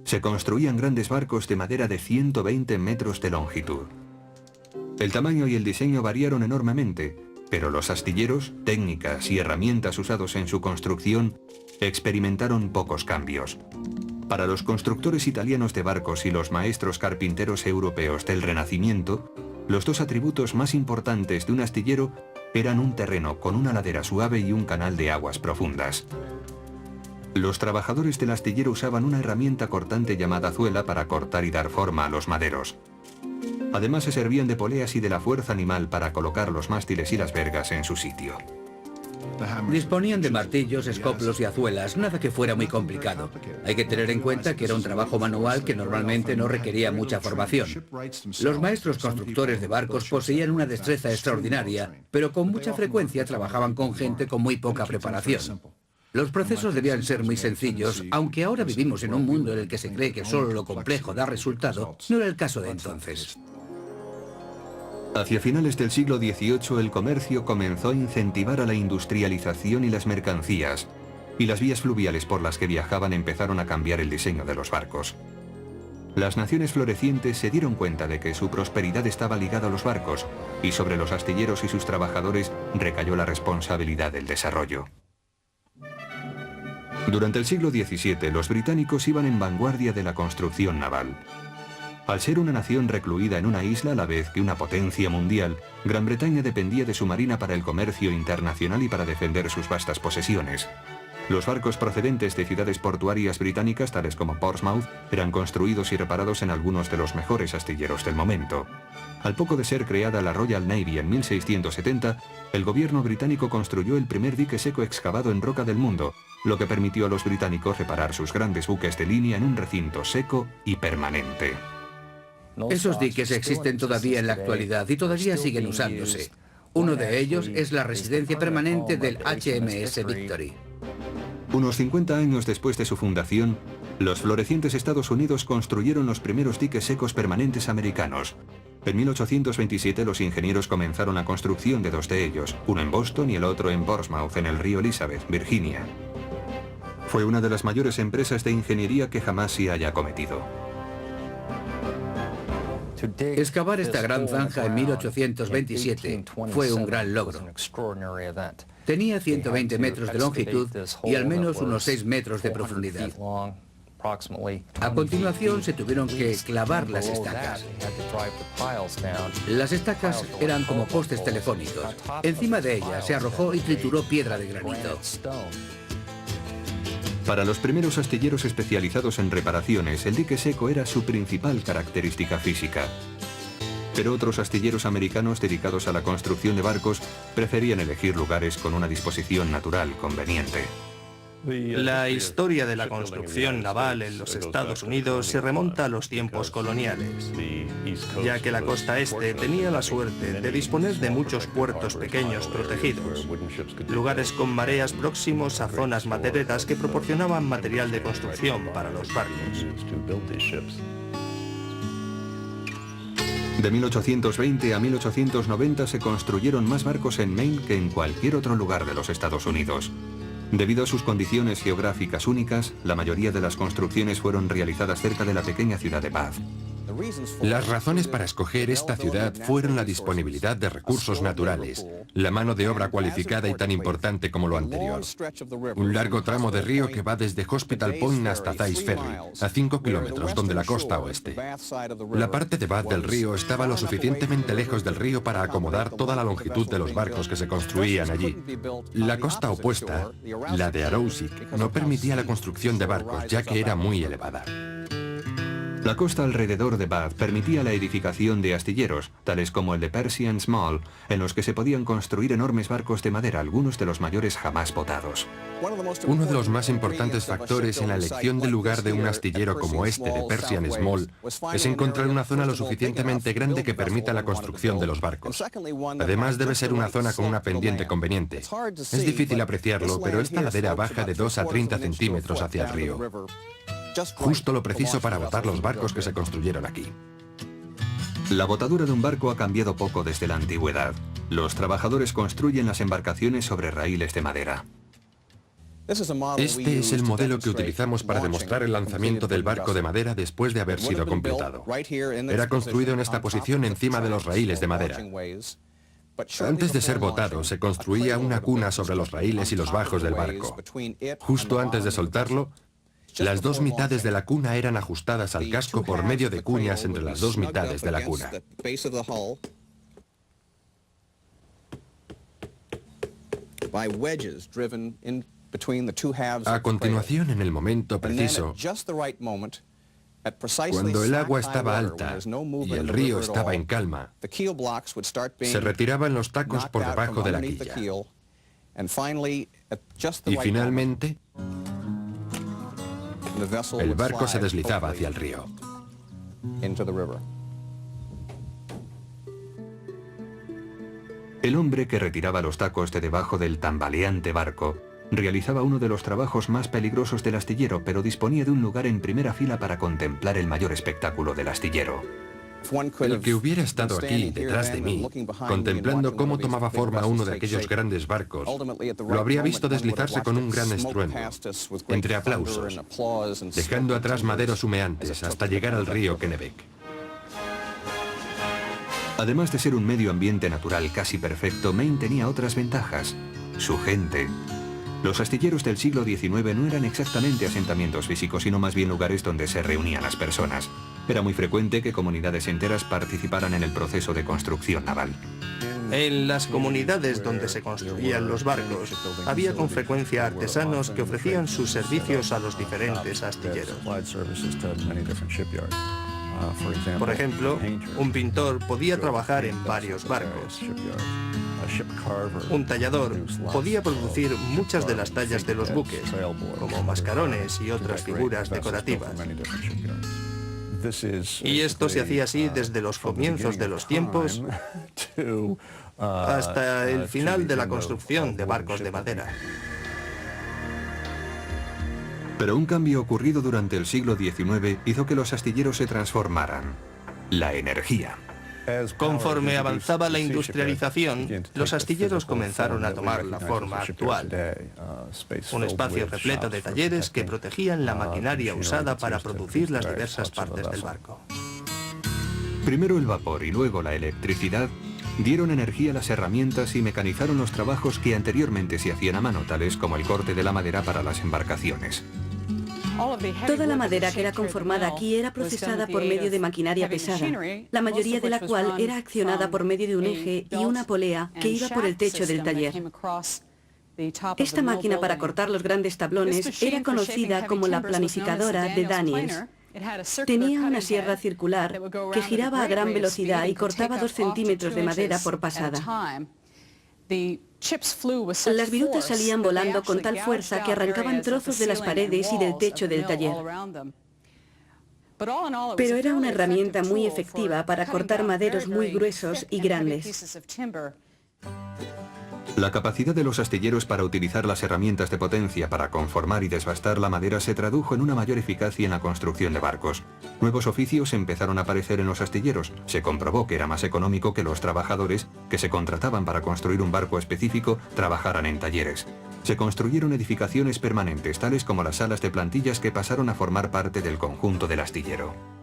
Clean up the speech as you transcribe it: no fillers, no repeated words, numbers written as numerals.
se construían grandes barcos de madera de 120 metros de longitud. El tamaño y el diseño variaron enormemente, pero los astilleros, técnicas y herramientas usados en su construcción experimentaron pocos cambios. Para los constructores italianos de barcos y los maestros carpinteros europeos del Renacimiento, los dos atributos más importantes de un astillero eran un terreno con una ladera suave y un canal de aguas profundas. Los trabajadores del astillero usaban una herramienta cortante llamada azuela para cortar y dar forma a los maderos. Además se servían de poleas y de la fuerza animal para colocar los mástiles y las vergas en su sitio. Disponían de martillos, escoplos y azuelas, nada que fuera muy complicado. Hay que tener en cuenta que era un trabajo manual que normalmente no requería mucha formación. Los maestros constructores de barcos poseían una destreza extraordinaria, pero con mucha frecuencia trabajaban con gente con muy poca preparación. Los procesos debían ser muy sencillos, aunque ahora vivimos en un mundo en el que se cree que solo lo complejo da resultado, no era el caso de entonces. Hacia finales del siglo XVIII el comercio comenzó a incentivar a la industrialización y las mercancías, y las vías fluviales por las que viajaban empezaron a cambiar el diseño de los barcos. Las naciones florecientes se dieron cuenta de que su prosperidad estaba ligada a los barcos, y sobre los astilleros y sus trabajadores recayó la responsabilidad del desarrollo. Durante el siglo XVII, los británicos iban en vanguardia de la construcción naval. Al ser una nación recluida en una isla a la vez que una potencia mundial, Gran Bretaña dependía de su marina para el comercio internacional y para defender sus vastas posesiones. Los barcos procedentes de ciudades portuarias británicas, tales como Portsmouth, eran construidos y reparados en algunos de los mejores astilleros del momento. Al poco de ser creada la Royal Navy en 1670, el gobierno británico construyó el primer dique seco excavado en roca del mundo, lo que permitió a los británicos reparar sus grandes buques de línea en un recinto seco y permanente. Esos diques existen todavía en la actualidad y todavía siguen usándose. Uno de ellos es la residencia permanente del HMS Victory. Unos 50 años después de su fundación, los florecientes Estados Unidos construyeron los primeros diques secos permanentes americanos. En 1827 los ingenieros comenzaron la construcción de dos de ellos, uno en Boston y el otro en Portsmouth, en el río Elizabeth, Virginia. Fue una de las mayores empresas de ingeniería que jamás se haya cometido. Excavar esta gran zanja en 1827 fue un gran logro. Tenía 120 metros de longitud y al menos unos 6 metros de profundidad. A continuación se tuvieron que clavar las estacas. Las estacas eran como postes telefónicos. Encima de ellas se arrojó y trituró piedra de granito. Para los primeros astilleros especializados en reparaciones, el dique seco era su principal característica física. Pero otros astilleros americanos dedicados a la construcción de barcos preferían elegir lugares con una disposición natural conveniente. La historia de la construcción naval en los Estados Unidos se remonta a los tiempos coloniales, ya que la costa este tenía la suerte de disponer de muchos puertos pequeños protegidos, lugares con mareas próximos a zonas madereras que proporcionaban material de construcción para los barcos. De 1820 a 1890 se construyeron más barcos en Maine que en cualquier otro lugar de los Estados Unidos. Debido a sus condiciones geográficas únicas, la mayoría de las construcciones fueron realizadas cerca de la pequeña ciudad de Bath. Las razones para escoger esta ciudad fueron la disponibilidad de recursos naturales, la mano de obra cualificada y tan importante como lo anterior. Un largo tramo de río que va desde Hospital Point hasta Thais Ferry, a 5 kilómetros, donde la costa oeste. La parte de Bath del río estaba lo suficientemente lejos del río para acomodar toda la longitud de los barcos que se construían allí. La costa opuesta, la de Aroostook, no permitía la construcción de barcos, ya que era muy elevada. La costa alrededor de Bath permitía la edificación de astilleros, tales como el de Percy & Small, en los que se podían construir enormes barcos de madera, algunos de los mayores jamás botados. Uno de los más importantes factores en la elección del lugar de un astillero como este de Percy & Small es encontrar una zona lo suficientemente grande que permita la construcción de los barcos. Además debe ser una zona con una pendiente conveniente. Es difícil apreciarlo, pero esta ladera baja de 2 a 30 centímetros hacia el río. Justo lo preciso para botar los barcos que se construyeron aquí. La botadura de un barco ha cambiado poco desde la antigüedad. Los trabajadores construyen las embarcaciones sobre raíles de madera. Este es el modelo que utilizamos para demostrar el lanzamiento del barco de madera después de haber sido completado. Era construido en esta posición encima de los raíles de madera. Antes de ser botado, se construía una cuna sobre los raíles y los bajos del barco. Justo antes de soltarlo, las dos mitades de la cuna eran ajustadas al casco por medio de cuñas entre las dos mitades de la cuna. A continuación, en el momento preciso, cuando el agua estaba alta y el río estaba en calma, se retiraban los tacos por debajo de la quilla. Y finalmente, el barco se deslizaba hacia el río. El hombre que retiraba los tacos de debajo del tambaleante barco realizaba uno de los trabajos más peligrosos del astillero, pero disponía de un lugar en primera fila para contemplar el mayor espectáculo del astillero. El que hubiera estado aquí, detrás de mí, contemplando cómo tomaba forma uno de aquellos grandes barcos, lo habría visto deslizarse con un gran estruendo, entre aplausos, dejando atrás maderos humeantes hasta llegar al río Kennebec. Además de ser un medio ambiente natural casi perfecto, Maine tenía otras ventajas. Su gente. Los astilleros del siglo XIX no eran exactamente asentamientos físicos, sino más bien lugares donde se reunían las personas. Era muy frecuente que comunidades enteras participaran en el proceso de construcción naval. En las comunidades donde se construían los barcos, había con frecuencia artesanos que ofrecían sus servicios a los diferentes astilleros. Por ejemplo, un pintor podía trabajar en varios barcos. Un tallador podía producir muchas de las tallas de los buques, como mascarones y otras figuras decorativas. Y esto se hacía así desde los comienzos de los tiempos hasta el final de la construcción de barcos de madera. Pero un cambio ocurrido durante el siglo XIX hizo que los astilleros se transformaran. La energía. Conforme avanzaba la industrialización, los astilleros comenzaron a tomar la forma actual. Un espacio repleto de talleres que protegían la maquinaria usada para producir las diversas partes del barco. Primero el vapor y luego la electricidad dieron energía a las herramientas y mecanizaron los trabajos que anteriormente se hacían a mano, tales como el corte de la madera para las embarcaciones. Toda la madera que era conformada aquí era procesada por medio de maquinaria pesada, la mayoría de la cual era accionada por medio de un eje y una polea que iba por el techo del taller. Esta máquina para cortar los grandes tablones era conocida como la planificadora de Daniels. Tenía una sierra circular que giraba a gran velocidad y cortaba 2 centímetros de madera por pasada. Las virutas salían volando con tal fuerza que arrancaban trozos de las paredes y del techo del taller. Pero era una herramienta muy efectiva para cortar maderos muy gruesos y grandes. La capacidad de los astilleros para utilizar las herramientas de potencia para conformar y desbastar la madera se tradujo en una mayor eficacia en la construcción de barcos. Nuevos oficios empezaron a aparecer en los astilleros. Se comprobó que era más económico que los trabajadores que se contrataban para construir un barco específico trabajaran en talleres. Se construyeron edificaciones permanentes, tales como las salas de plantillas, que pasaron a formar parte del conjunto del astillero.